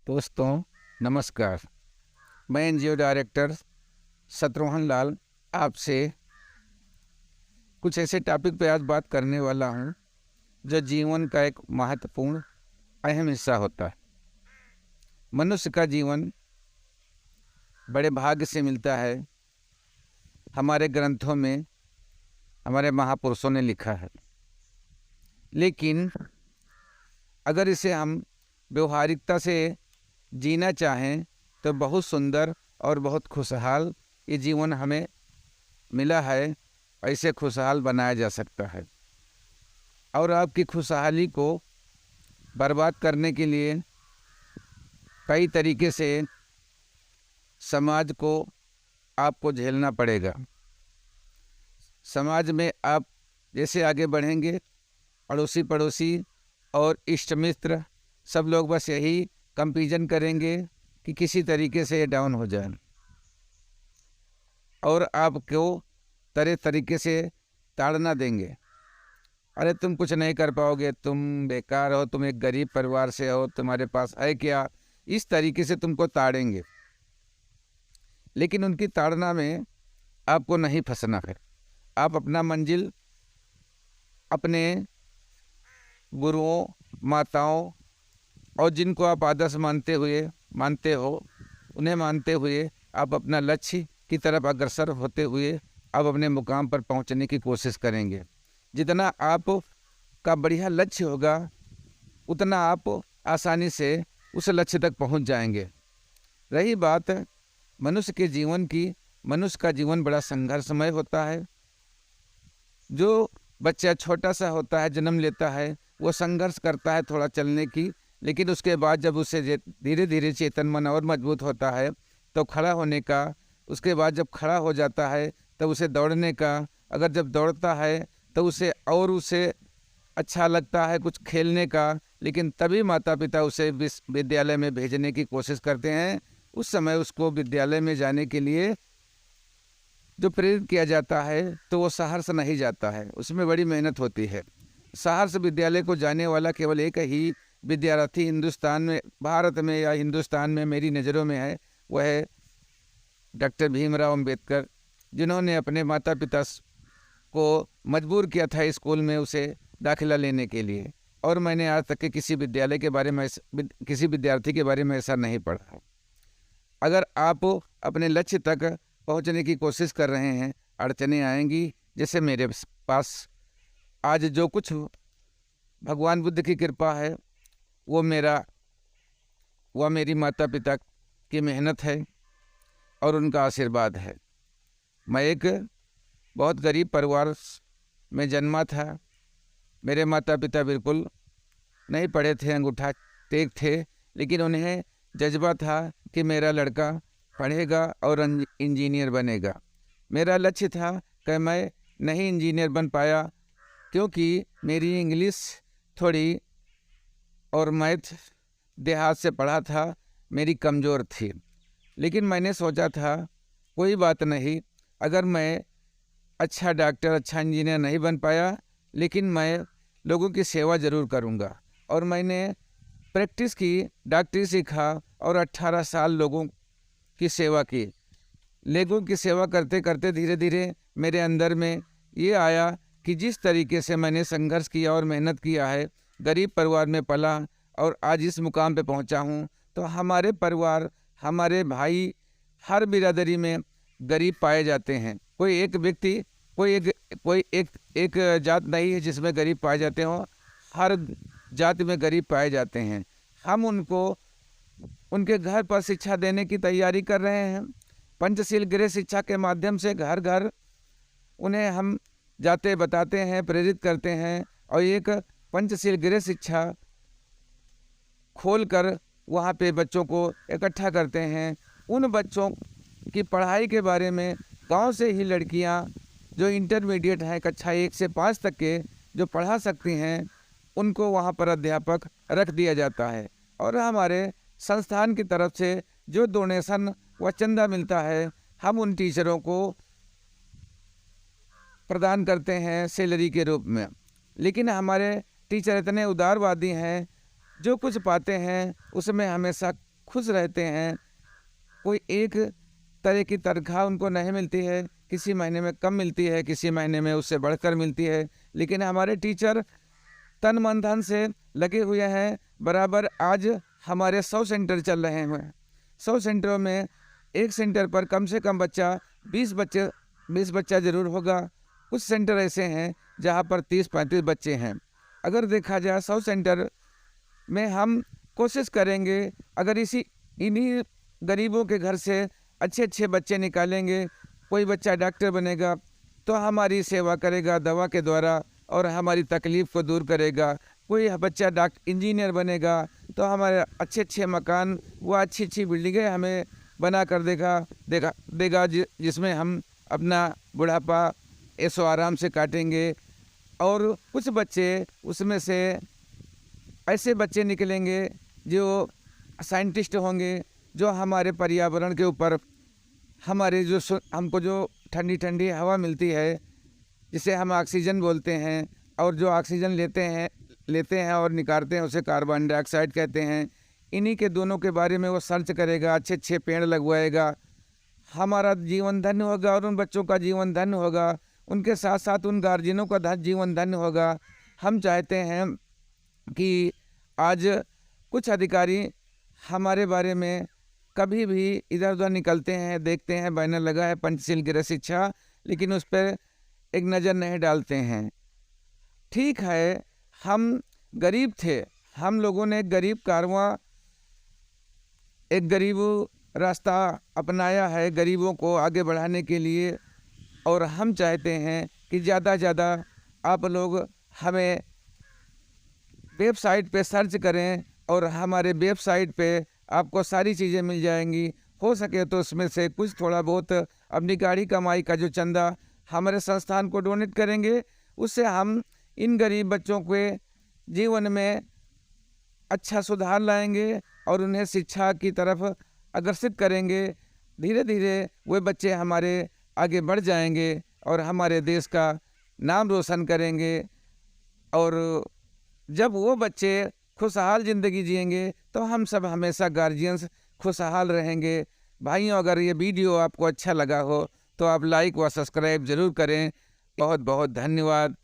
दोस्तों नमस्कार। मैं एनजीओ डायरेक्टर शत्रुघ्न लाल आपसे कुछ ऐसे टॉपिक पे आज बात करने वाला हूँ जो जीवन का एक महत्वपूर्ण अहम हिस्सा होता है। मनुष्य का जीवन बड़े भाग्य से मिलता है। हमारे ग्रंथों में हमारे महापुरुषों ने लिखा है, लेकिन अगर इसे हम व्यवहारिकता से जीना चाहें तो बहुत सुंदर और बहुत खुशहाल ये जीवन हमें मिला है। ऐसे खुशहाल बनाया जा सकता है और आपकी खुशहाली को बर्बाद करने के लिए कई तरीके से समाज को आपको झेलना पड़ेगा। समाज में आप जैसे आगे बढ़ेंगे, अड़ोसी पड़ोसी और इष्ट मित्र सब लोग बस यही कंपैरिजन करेंगे कि किसी तरीके से ये डाउन हो जाए और आपको तरह तरीके से ताड़ना देंगे। अरे तुम कुछ नहीं कर पाओगे, तुम बेकार हो, तुम एक गरीब परिवार से हो, तुम्हारे पास है क्या, इस तरीके से तुमको ताड़ेंगे। लेकिन उनकी ताड़ना में आपको नहीं फंसना है। आप अपना मंजिल अपने गुरुओं, माताओं और जिनको आप आदर्श मानते हो उन्हें मानते हुए आप अपना लक्ष्य की तरफ अग्रसर होते हुए आप अपने मुकाम पर पहुंचने की कोशिश करेंगे। जितना आप का बढ़िया लक्ष्य होगा उतना आप आसानी से उस लक्ष्य तक पहुंच जाएंगे। रही बात मनुष्य के जीवन की, मनुष्य का जीवन बड़ा संघर्षमय होता है। जो बच्चा छोटा सा होता है, जन्म लेता है, वो संघर्ष करता है थोड़ा चलने की, लेकिन उसके बाद जब उसे धीरे धीरे चेतन मन और मजबूत होता है तो खड़ा होने का, उसके बाद जब खड़ा हो जाता है तब उसे दौड़ने का, अगर जब दौड़ता है तो उसे अच्छा लगता है कुछ खेलने का, लेकिन तभी माता पिता उसे विद्यालय में भेजने की कोशिश करते हैं। उस समय उसको विद्यालय में जाने के लिए जो प्रेरित किया जाता है तो वो सहर्ष नहीं जाता है, उसमें बड़ी मेहनत होती है। सहर्ष विद्यालय को जाने वाला केवल एक ही विद्यार्थी हिंदुस्तान में, भारत में या हिंदुस्तान में मेरी नज़रों में है, वह है डॉक्टर भीमराव अंबेडकर, जिन्होंने अपने माता पिता को मजबूर किया था स्कूल में उसे दाखिला लेने के लिए। और मैंने आज तक के किसी विद्यालय के बारे में, किसी विद्यार्थी के बारे में ऐसा नहीं पढ़ा। अगर आप अपने लक्ष्य तक पहुंचने की कोशिश कर रहे हैं, अड़चनें आएंगी। जैसे मेरे पास आज जो कुछ भगवान बुद्ध की कृपा है वो मेरी माता पिता की मेहनत है और उनका आशीर्वाद है। मैं एक बहुत गरीब परिवार में जन्मा था। मेरे माता पिता बिल्कुल नहीं पढ़े थे, अंगूठा टेक थे, लेकिन उन्हें जज्बा था कि मेरा लड़का पढ़ेगा और इंजीनियर बनेगा। मेरा लक्ष्य था कि मैं नहीं इंजीनियर बन पाया क्योंकि मेरी इंग्लिश थोड़ी और मैथ देहात से पढ़ा था, मेरी कमज़ोर थी। लेकिन मैंने सोचा था कोई बात नहीं, अगर मैं अच्छा डॉक्टर, अच्छा इंजीनियर नहीं बन पाया, लेकिन मैं लोगों की सेवा ज़रूर करूँगा। और मैंने प्रैक्टिस की, डॉक्टरी सीखा और 18 साल लोगों की सेवा की। लोगों की सेवा करते करते धीरे धीरे मेरे अंदर में ये आया कि जिस तरीके से मैंने संघर्ष किया और मेहनत किया है, गरीब परिवार में पला और आज इस मुकाम पे पहुंचा हूं, तो हमारे परिवार, हमारे भाई, हर बिरादरी में गरीब पाए जाते हैं। कोई एक व्यक्ति, कोई एक जात नहीं है जिसमें गरीब पाए जाते हों, हर जाति में गरीब पाए जाते हैं। हम उनको उनके घर पर शिक्षा देने की तैयारी कर रहे हैं। पंचशील गृह शिक्षा के माध्यम से घर घर उन्हें हम जाते बताते हैं, प्रेरित करते हैं और एक पंचशील गृह शिक्षा खोलकर वहाँ पे बच्चों को इकट्ठा करते हैं। उन बच्चों की पढ़ाई के बारे में गांव से ही लड़कियां जो इंटरमीडिएट हैं, कक्षा 1 से 5 तक के जो पढ़ा सकती हैं, उनको वहाँ पर अध्यापक रख दिया जाता है। और हमारे संस्थान की तरफ से जो डोनेशन व चंदा मिलता है, हम उन टीचरों को प्रदान करते हैं सैलरी के रूप में। लेकिन हमारे टीचर इतने उदारवादी हैं, जो कुछ पाते हैं उसमें हमेशा खुश रहते हैं। कोई एक तरह की तनख्वाह उनको नहीं मिलती है, किसी महीने में कम मिलती है, किसी महीने में उससे बढ़कर मिलती है, लेकिन हमारे टीचर तन मन धन से लगे हुए हैं। बराबर आज हमारे 100 सेंटर चल रहे हैं। 100 सेंटरों में एक सेंटर पर कम से कम बच्चा 20 बच्चा ज़रूर होगा। कुछ सेंटर ऐसे हैं जहाँ पर 30-35 बच्चे हैं। अगर देखा जाए 100 सेंटर में हम कोशिश करेंगे, अगर इन्हीं गरीबों के घर से अच्छे अच्छे बच्चे निकालेंगे, कोई बच्चा डॉक्टर बनेगा तो हमारी सेवा करेगा दवा के द्वारा और हमारी तकलीफ़ को दूर करेगा। कोई बच्चा इंजीनियर बनेगा तो हमारे अच्छे अच्छे मकान व अच्छी अच्छी बिल्डिंगें हमें बना कर देगा जिसमें हम अपना बुढ़ापा ऐशो आराम से काटेंगे। और कुछ बच्चे उसमें से ऐसे बच्चे निकलेंगे जो साइंटिस्ट होंगे, जो हमारे पर्यावरण के ऊपर हमारे हमको जो ठंडी ठंडी हवा मिलती है, जिसे हम ऑक्सीजन बोलते हैं, और जो ऑक्सीजन लेते हैं और निकालते हैं उसे कार्बन डाइऑक्साइड कहते हैं। इन्हीं के दोनों के बारे में वो सर्च करेगा, अच्छे अच्छे पेड़ लगवाएगा, हमारा जीवन धन्य होगा और उन बच्चों का जीवन धन्य होगा, उनके साथ साथ उन गार्जियनों का जीवन धन्य होगा। हम चाहते हैं कि आज कुछ अधिकारी हमारे बारे में कभी भी इधर उधर निकलते हैं, देखते हैं बैनर लगा है पंचशील गृह शिक्षा, लेकिन उस पर एक नज़र नहीं डालते हैं। ठीक है, हम गरीब थे, हम लोगों ने गरीब कारवां, एक गरीब रास्ता अपनाया है गरीबों को आगे बढ़ाने के लिए। और हम चाहते हैं कि ज़्यादा से ज़्यादा आप लोग हमें वेबसाइट पे सर्च करें और हमारे वेबसाइट पे आपको सारी चीज़ें मिल जाएंगी। हो सके तो उसमें से कुछ थोड़ा बहुत अपनी गाड़ी कमाई का जो चंदा हमारे संस्थान को डोनेट करेंगे, उससे हम इन गरीब बच्चों के जीवन में अच्छा सुधार लाएंगे और उन्हें शिक्षा की तरफ आकर्षित करेंगे। धीरे धीरे वे बच्चे हमारे आगे बढ़ जाएंगे और हमारे देश का नाम रोशन करेंगे। और जब वो बच्चे खुशहाल ज़िंदगी जिएंगे तो हम सब हमेशा गार्जियंस खुशहाल रहेंगे। भाइयों, अगर ये वीडियो आपको अच्छा लगा हो तो आप लाइक व सब्सक्राइब ज़रूर करें। बहुत बहुत धन्यवाद।